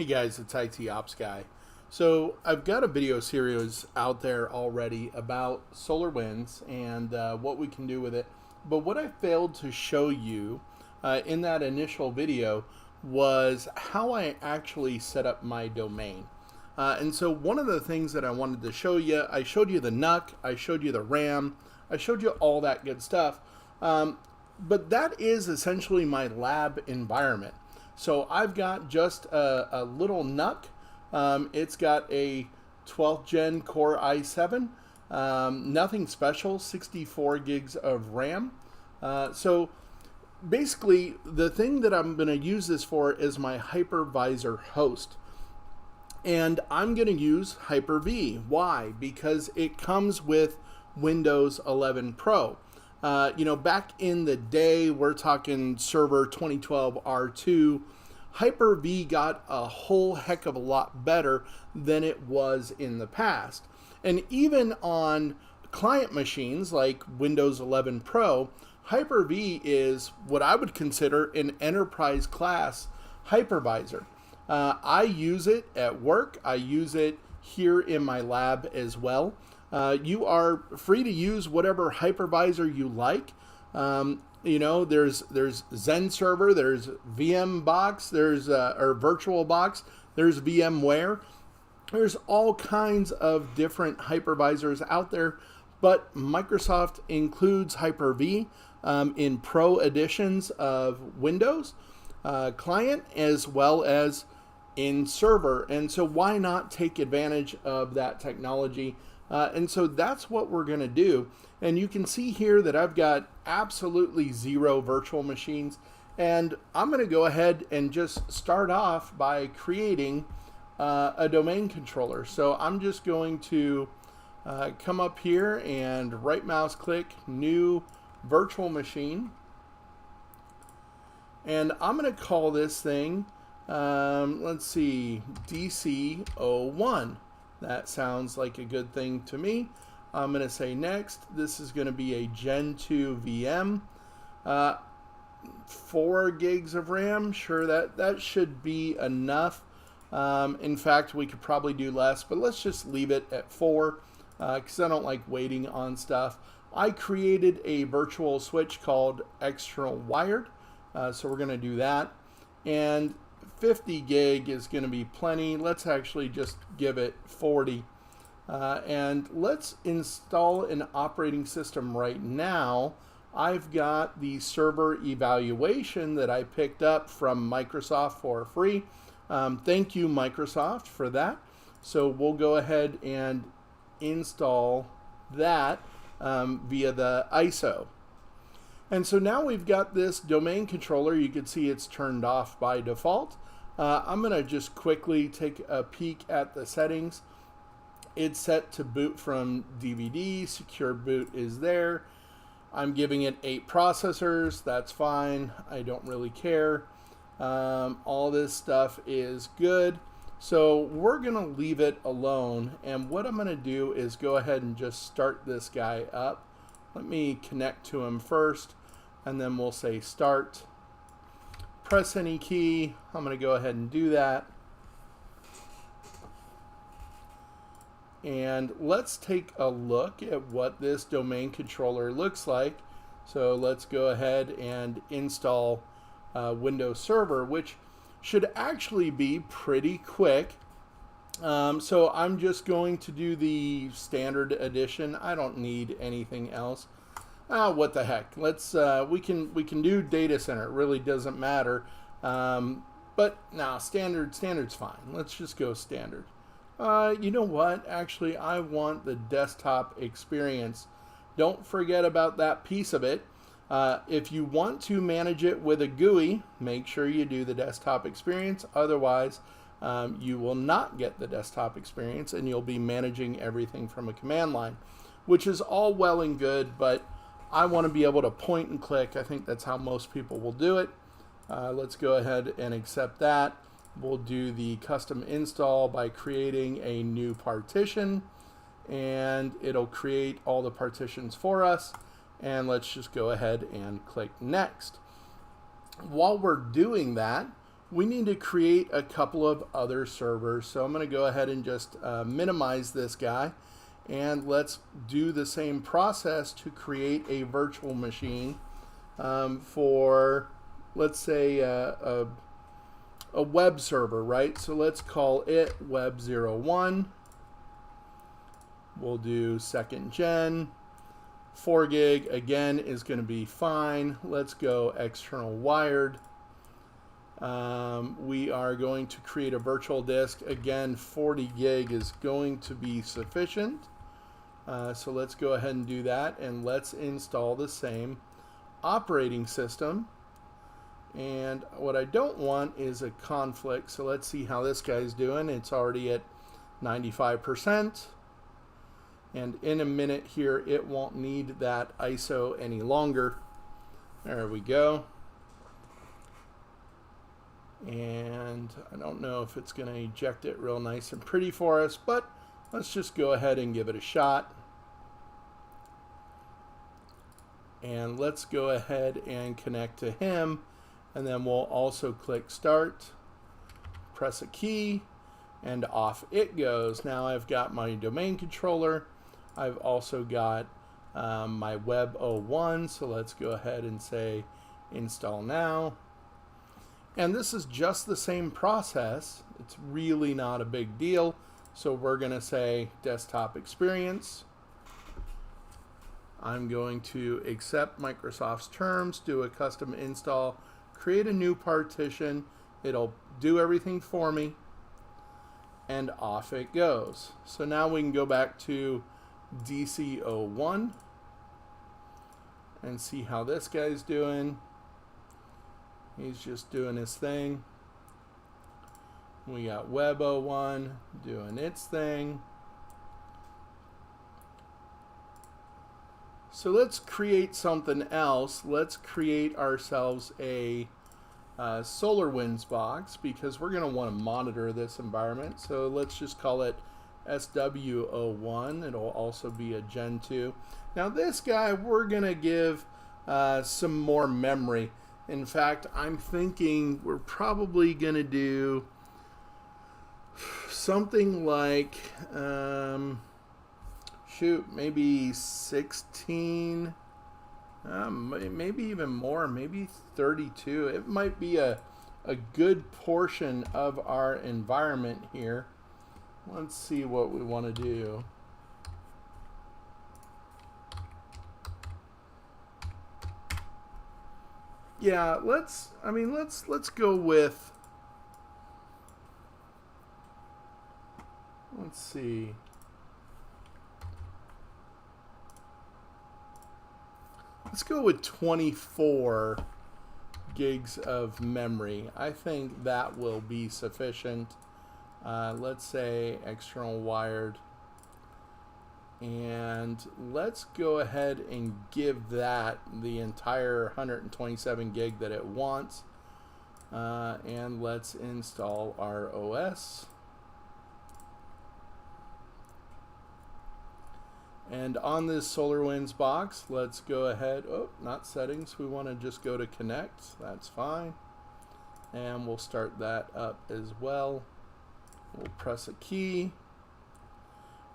Hey guys, it's IT Ops Guy. So I've got a video series out there already about SolarWinds and what we can do with it. But what I failed to show you in that initial video was how I actually set up my domain. And so one of the things that I wanted to show you, I showed you the NUC, I showed you the RAM, I showed you all that good stuff. But that is essentially my lab environment. So I've got just a little NUC. It's got a 12th gen Core i7, nothing special, 64 gigs of RAM. So basically, the thing that I'm going to use this for is my hypervisor host. And I'm going to use Hyper-V. Why? Because it comes with Windows 11 Pro. Back in the day, we're talking server 2012 R2, Hyper-V got a whole heck of a lot better than it was in the past. And even on client machines like Windows 11 Pro, Hyper-V is what I would consider an enterprise class hypervisor. I use it at work. I use it here in my lab as well. You are free to use whatever hypervisor you like. There's Zen Server, there's VMbox, there's or VirtualBox, there's VMware. There's all kinds of different hypervisors out there, but Microsoft includes Hyper-V in Pro editions of Windows client as well as in server. And so why not take advantage of that technology? And so that's what we're going to do. And you can see here that I've got absolutely zero virtual machines. And I'm going to go ahead and just start off by creating a domain controller. So I'm just going to come up here and right mouse click new virtual machine. And I'm going to call this thing, let's see, DC01. That sounds like a good thing to me. I'm going to say next. This is going to be a Gen 2 VM. 4 gigs of RAM. Sure, that should be enough. In fact, we could probably do less, but let's just leave it at 4 because I don't like waiting on stuff. I created a virtual switch called external wired. So we're going to do that. And 50 gig is going to be plenty. Let's actually just give it 40. And let's install an operating system right now. I've got the server evaluation that I picked up from Microsoft for free. Thank you, Microsoft, for that. So we'll go ahead and install that via the ISO. And so now we've got this domain controller. You can see it's turned off by default. I'm going to just quickly take a peek at the settings. It's set to boot from DVD. Secure boot is there. I'm giving it 8 processors. That's fine. I don't really care. All this stuff is good. So we're going to leave it alone. And what I'm going to do is go ahead and just start this guy up. Let me connect to him first. And then we'll say start. Press any key. I'm going to go ahead and do that. And let's take a look at what this domain controller looks like. So let's go ahead and install Windows Server, which should actually be pretty quick. So I'm just going to do the standard edition. I don't need anything else. What the heck? Let's we can do data center. It really doesn't matter. But no, standard's fine. Let's just go standard. You know what? Actually, I want the desktop experience. Don't forget about that piece of it. If you want to manage it with a GUI, make sure you do the desktop experience. Otherwise, you will not get the desktop experience and you'll be managing everything from a command line, which is all well and good, but I want to be able to point and click. I think that's how most people will do it. Let's go ahead and accept that. We'll do the custom install by creating a new partition, and it'll create all the partitions for us. And let's just go ahead and click next. While we're doing that, we need to create a couple of other servers. So I'm going to go ahead and just minimize this guy. And let's do the same process to create a virtual machine for, let's say, a web server, right? So let's call it web01. We'll do 2nd gen. 4 gig, again, is going to be fine. Let's go external wired. We are going to create a virtual disk. Again, 40 gig is going to be sufficient. So let's go ahead and do that, and let's install the same operating system. And what I don't want is a conflict, so let's see how this guy's doing. It's already at 95%. And in a minute here, it won't need that ISO any longer. There we go. And I don't know if it's going to eject it real nice and pretty for us, but let's just go ahead and give it a shot. And let's go ahead and connect to him. And then we'll also click start, press a key, and off it goes. Now I've got my domain controller. I've also got my web01. So let's go ahead and say install now. And this is just the same process. It's really not a big deal. So we're going to say desktop experience. I'm going to accept Microsoft's terms, do a custom install, create a new partition. It'll do everything for me, and off it goes. So now we can go back to DC01 and see how this guy's doing. He's just doing his thing. We got Web01 doing its thing. So let's create something else. Let's create ourselves a SolarWinds box, because we're going to want to monitor this environment. So let's just call it SW01. It'll also be a Gen 2. Now this guy, we're going to give some more memory. In fact, I'm thinking we're probably going to do something like, maybe 16, maybe even more, maybe 32. It might be a good portion of our environment here. Let's see what we want to do. Yeah, let's go with, let's see. Let's go with 24 gigs of memory. I think that will be sufficient. Let's say external wired. And let's go ahead and give that the entire 127 gig that it wants. And let's install our OS. And on this SolarWinds box, let's go ahead, not settings, we want to just go to connect, that's fine. And we'll start that up as well. We'll press a key.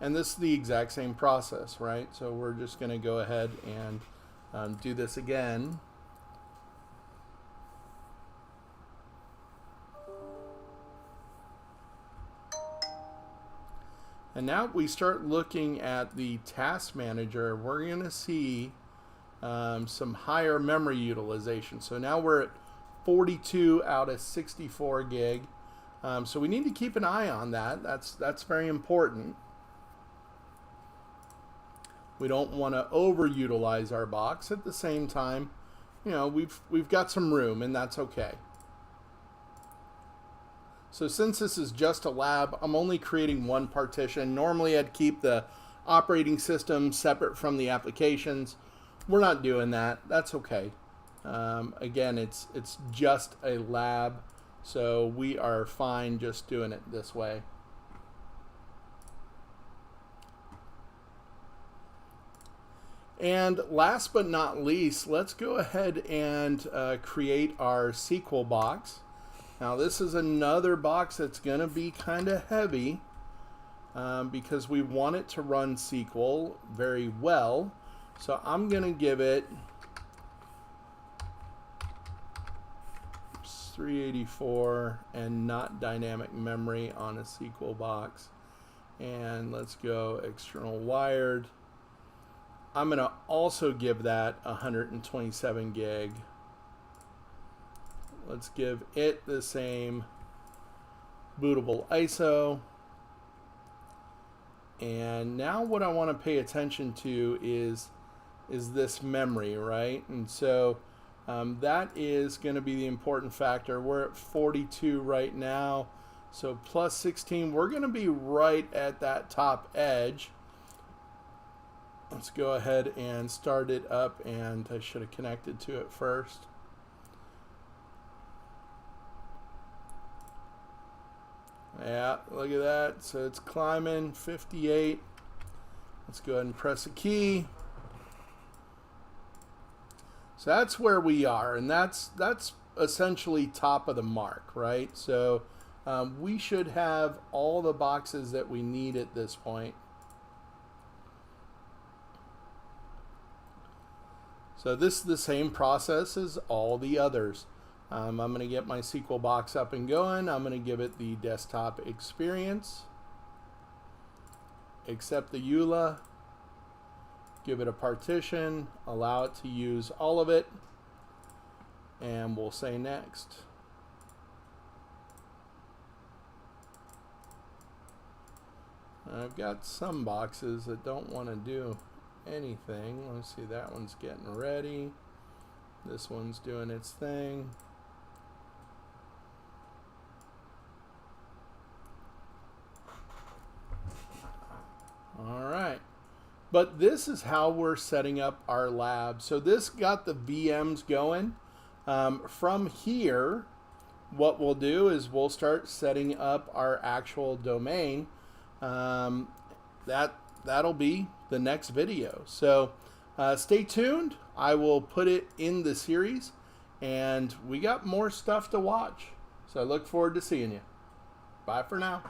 And this is the exact same process, right? So we're just going to go ahead and do this again. And now we start looking at the task manager, we're going to see some higher memory utilization. So now we're at 42 out of 64 gig. So we need to keep an eye on that. That's very important. We don't want to overutilize our box. At the same time, you know, we've got some room, and that's okay. So since this is just a lab, I'm only creating one partition. Normally I'd keep the operating system separate from the applications. We're not doing that. That's okay. Again, it's just a lab, so we are fine just doing it this way. And last but not least, let's go ahead and create our SQL box. Now this is another box that's going to be kind of heavy because we want it to run SQL very well. So I'm going to give it 384 and not dynamic memory on a SQL box. And let's go external wired. I'm going to also give that 127 gig. Let's give it the same bootable ISO. And now what I want to pay attention to is this memory, right? And so that is going to be the important factor. We're at 42 right now. So plus 16, we're going to be right at that top edge. Let's go ahead and start it up, and I should have connected to it first. Yeah, look at that. So it's climbing 58. Let's go ahead and press a key. So that's where we are, and that's essentially top of the mark, right? So we should have all the boxes that we need at this point. So this is the same process as all the others. I'm going to get my SQL box up and going. I'm going to give it the desktop experience. Accept the EULA. Give it a partition. Allow it to use all of it. And we'll say next. I've got some boxes that don't want to do anything. Let's see, that one's getting ready. This one's doing its thing. All right. But this is how we're setting up our lab. So this got the VMs going. From here, what we'll do is we'll start setting up our actual domain. That'll be the next video. So stay tuned. I will put it in the series, and we got more stuff to watch. So I look forward to seeing you. Bye for now.